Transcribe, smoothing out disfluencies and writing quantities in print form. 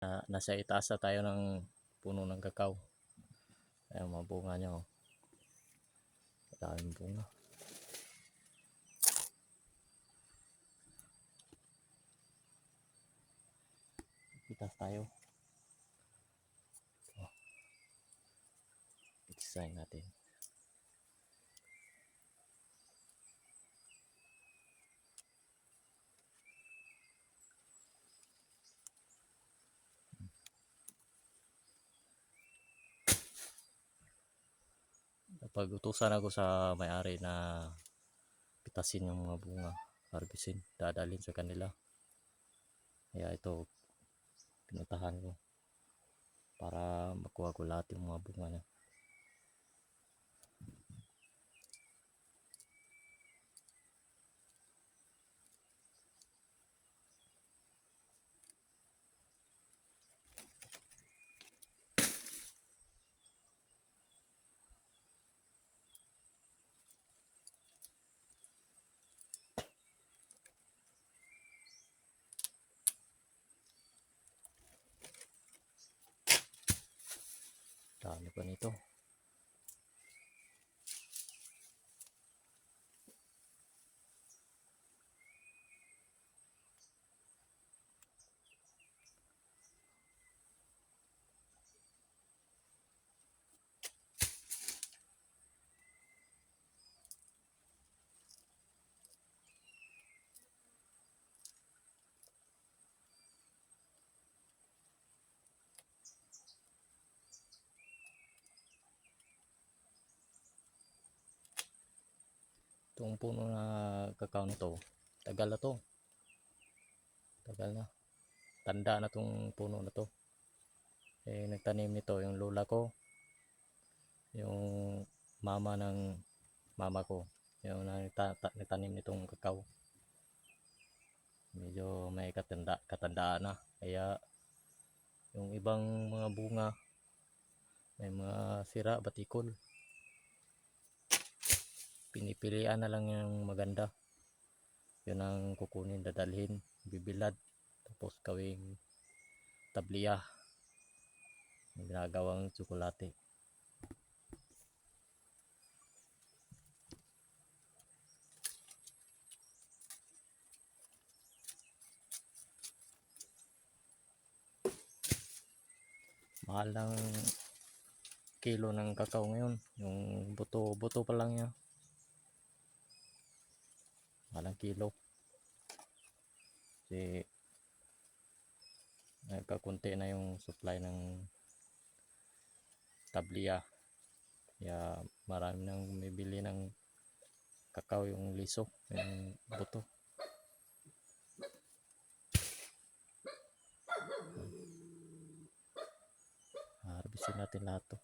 Nasa itaas na tayo ng puno ng kakao. Ayan mga bunga niya, oh. Daming bunga. Itaas tayo. Oh. Design natin. Pag-utusan ako sa may-ari na pitasin yung mga bunga, harvestin, dadalhin sa kanila. Kaya ito, pinuntahan ko para makuha ko lahat yung mga bunga niya. Dami pa nito. Itong puno na kakao na to, tagal na to. Tagal na. Tanda na tong puno na to. Nagtanim nito yung lola ko, yung mama ng mama ko, yung nagtanim nitong kakao. Medyo may katandaan na. Kaya yung ibang mga bunga may mga sira, batikol. Pinipilian na lang yung maganda. Yun ang kukunin, dadalhin, bibilad, tapos gawing tabliya, ginagawang tsokolate. Mahal ng kilo ng kakao ngayon, yung buto pa lang yan, mahal ang kilo kasi nagkakunti na yung supply ng tabliya. Kaya marami nang bumibili ng kakao, yung liso, yung buto. Harvestin natin lahat to.